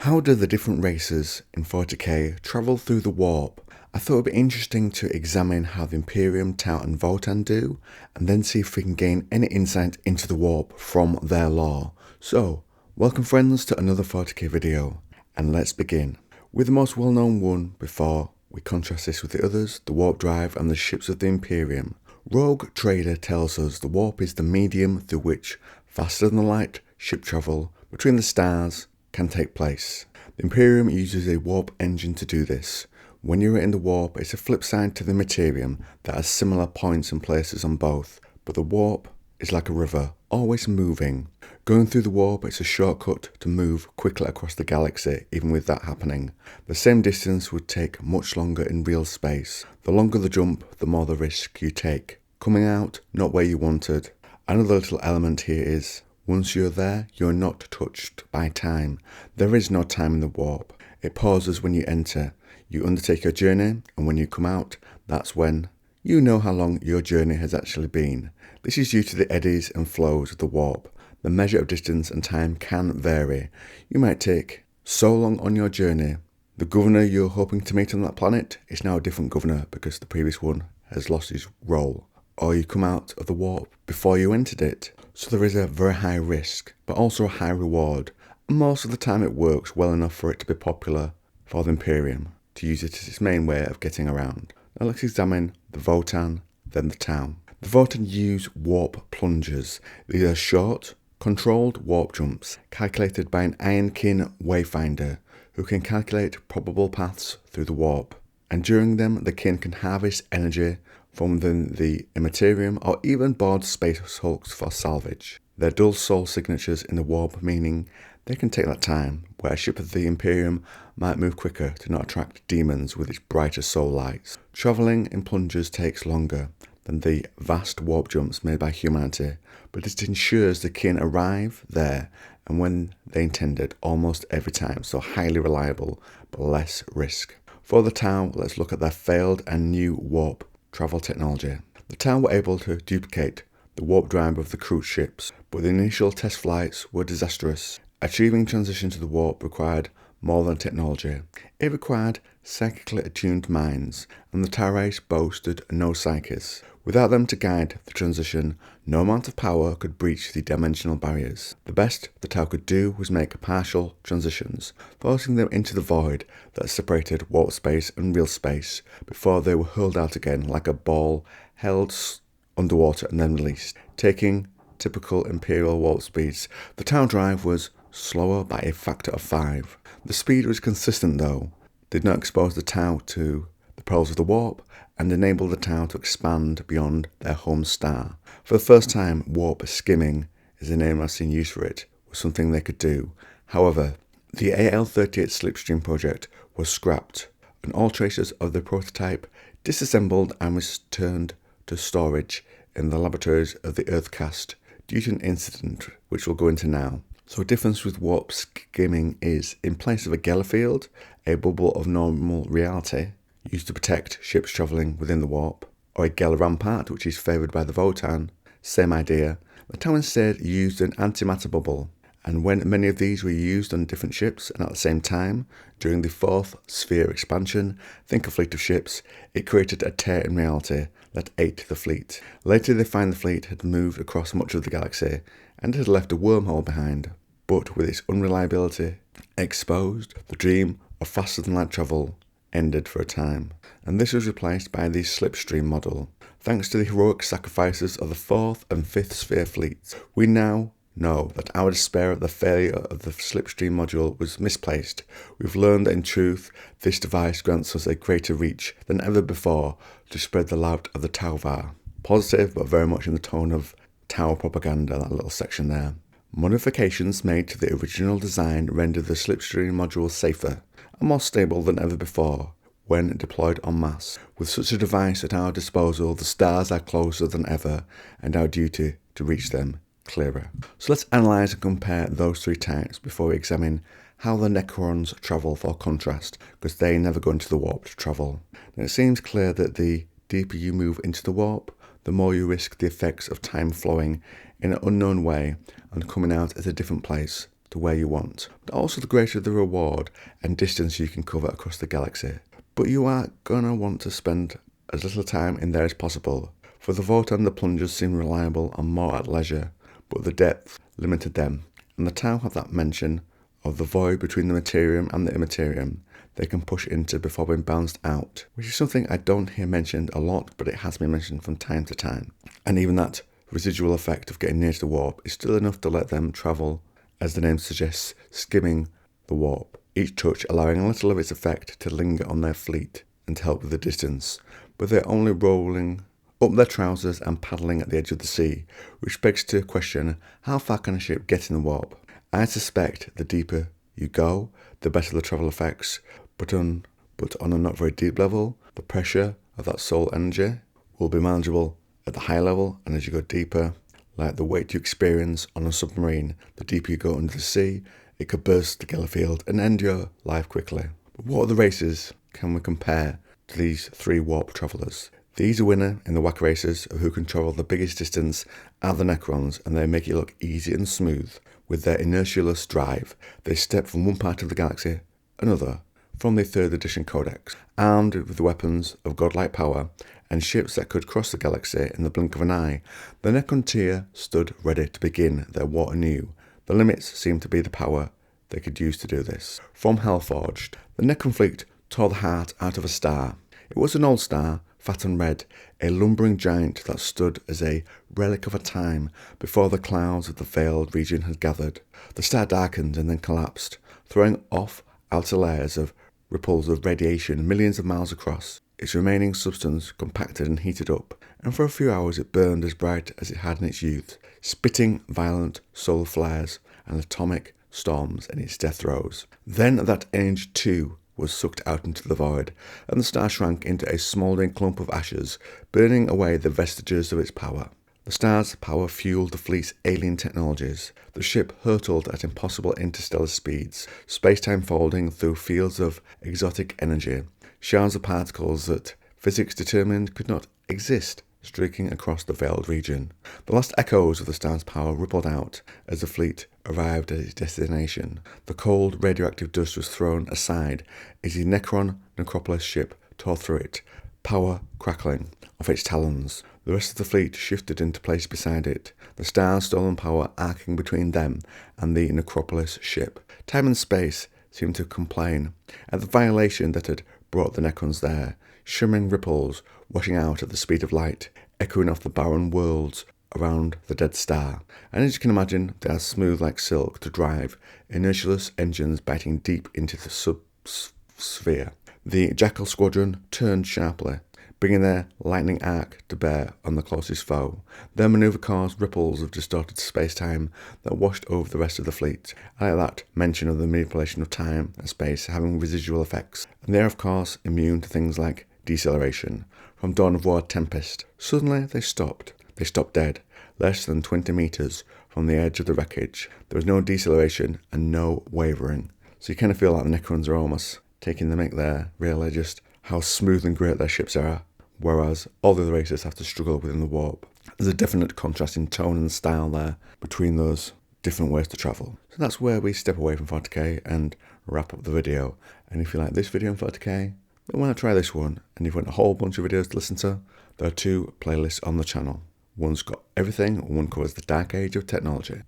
How do the different races in 40k travel through the warp? I thought it would be interesting to examine how the Imperium, Tau and Votan do, and then see if we can gain any insight into the warp from their lore. So, welcome friends to another 40k video, and let's begin. With the most well-known one before we contrast this with the others, the warp drive and the ships of the Imperium. Rogue Trader tells us the warp is the medium through which faster than light ship travel between the stars can take place. The Imperium uses a warp engine to do this. When you're in the warp, it's a flip side to the Imperium that has similar points and places on both, but the warp is like a river, always moving. Going through the warp is a shortcut to move quickly across the galaxy. Even with that happening, the same distance would take much longer in real space. The longer the jump, the more the risk you take. Coming out, not where you wanted. Another little element here is, once you're there, you're not touched by time. There is no time in the warp. It pauses when you enter. You undertake your journey, and when you come out, that's when you know how long your journey has actually been. This is due to the eddies and flows of the warp. The measure of distance and time can vary. You might take so long on your journey. The governor you're hoping to meet on that planet is now a different governor because the previous one has lost his role. Or you come out of the warp before you entered it. So there is a very high risk, but also a high reward. And most of the time it works well enough for it to be popular for the Imperium to use it as its main way of getting around. Now let's examine the Votan, then the Tau. The Votan use warp plungers. These are short, controlled warp jumps calculated by an Ironkin wayfinder who can calculate probable paths through the warp. And during them, the kin can harvest energy from the Imperium or even board space hulks for salvage. Their dull soul signatures in the warp, meaning they can take that time, where a ship of the Imperium might move quicker to not attract demons with its brighter soul lights. Travelling in plungers takes longer than the vast warp jumps made by humanity, but it ensures the kin arrive there and when they intended almost every time, so highly reliable but less risk. For the Tau, let's look at their failed and new warp travel technology. The Tau were able to duplicate the warp drive of the cruise ships, but the initial test flights were disastrous. Achieving transition to the warp required more than technology. It required psychically attuned minds, and the Tau race boasted no psychics. Without them to guide the transition, no amount of power could breach the dimensional barriers. The best the Tau could do was make partial transitions, forcing them into the void that separated warp space and real space before they were hurled out again like a ball held underwater and then released. Taking typical Imperial warp speeds, the Tau drive was slower by a factor of 5. The speed was consistent though, did not expose the Tau to the perils of the warp, and enable the Tau to expand beyond their home star. For the first time, warp skimming, is the name I've seen used for it, was something they could do. However, the AL-38 slipstream project was scrapped, and all traces of the prototype disassembled and returned to storage in the laboratories of the Earthcast due to an incident which we'll go into now. So a difference with warp skimming is, in place of a Geller field, a bubble of normal reality used to protect ships travelling within the warp, or a Geller rampart which is favoured by the Votan, same idea. The Tau instead used an antimatter bubble, and when many of these were used on different ships and at the same time, during the 4th sphere expansion, think a fleet of ships, it created a tear in reality that ate the fleet. Later they find the fleet had moved across much of the galaxy and had left a wormhole behind, but with its unreliability exposed, the dream of faster than light travel ended for a time, and this was replaced by the slipstream model. Thanks to the heroic sacrifices of the 4th and 5th sphere fleets, we now know that our despair at the failure of the slipstream module was misplaced. We've learned that in truth, this device grants us a greater reach than ever before to spread the light of the Tauvar. Positive, but very much in the tone of Tau propaganda, that little section there. Modifications made to the original design rendered the slipstream module safer and more stable than ever before when deployed en masse. With such a device at our disposal, the stars are closer than ever and our duty to reach them clearer. So let's analyse and compare those three types before we examine how the Necrons travel for contrast, because they never go into the warp to travel. Now it seems clear that the deeper you move into the warp, the more you risk the effects of time flowing in an unknown way and coming out at a different place to where you want, but also the greater the reward and distance you can cover across the galaxy. But you are gonna want to spend as little time in there as possible. For the Votan, the plungers seem reliable and more at leisure, but the depth limited them, and the Tau have that mention of the void between the Imperium and the Imperium they can push into before being bounced out, which is something I don't hear mentioned a lot, but it has been mentioned from time to time. And even that residual effect of getting near to the warp is still enough to let them travel, as the name suggests, skimming the warp, each touch allowing a little of its effect to linger on their fleet and to help with the distance, but they're only rolling up their trousers and paddling at the edge of the sea, which begs to question, how far can a ship get in the warp? I suspect the deeper you go, the better the travel effects, but on a not very deep level, the pressure of that soul energy will be manageable at the high level, and as you go deeper, like the weight you experience on a submarine, the deeper you go under the sea, it could burst the Gala field and end your life quickly. But what other races can we compare to these three warp travellers? These are winner in the whack races of who can travel the biggest distance are the Necrons, and they make it look easy and smooth. With their inertialess drive, they step from one part of the galaxy another from the 3rd edition codex, armed with the weapons of godlike power and ships that could cross the galaxy in the blink of an eye. The Necron tier stood ready to begin their war anew. The limits seemed to be the power they could use to do this. From Hellforged, the Necron fleet tore the heart out of a star. It was an old star, fat and red, a lumbering giant that stood as a relic of a time before the clouds of the veiled region had gathered. The star darkened and then collapsed, throwing off outer layers of ripples of radiation millions of miles across. Its remaining substance compacted and heated up, and for a few hours it burned as bright as it had in its youth, spitting violent solar flares and atomic storms in its death throes. Then that energy too was sucked out into the void, and the star shrank into a smouldering clump of ashes, burning away the vestiges of its power. The star's power fueled the fleet's alien technologies. The ship hurtled at impossible interstellar speeds, space-time folding through fields of exotic energy, shards of particles that physics determined could not exist, streaking across the veiled region. The last echoes of the star's power rippled out as the fleet arrived at its destination. The cold, radioactive dust was thrown aside as the Necron necropolis ship tore through it, power crackling off its talons. The rest of the fleet shifted into place beside it, the star's stolen power arcing between them and the necropolis ship. Time and space seemed to complain at the violation that had brought the Necrons there, shimmering ripples washing out at the speed of light, echoing off the barren worlds around the dead star. And as you can imagine, they are smooth like silk to drive, inertialess engines biting deep into the subsphere. The Jackal Squadron turned sharply, bringing their lightning arc to bear on the closest foe. Their manoeuvre caused ripples of distorted space-time that washed over the rest of the fleet. I like that mention of the manipulation of time and space having residual effects. And they are of course immune to things like deceleration. From Dawn of War Tempest, suddenly they stopped. They stopped dead, less than 20 metres from the edge of the wreckage. There was no deceleration and no wavering. So you kind of feel like the Necrons are almost taking the mick there, really just how smooth and great their ships are, whereas all the other races have to struggle within the warp. There's a definite contrast in tone and style there between those different ways to travel. So that's where we step away from 40k and wrap up the video. And if you like this video on 40k, then want to try this one, and you've got a whole bunch of videos to listen to, there are 2 playlists on the channel. One's got everything, and one covers the dark age of technology.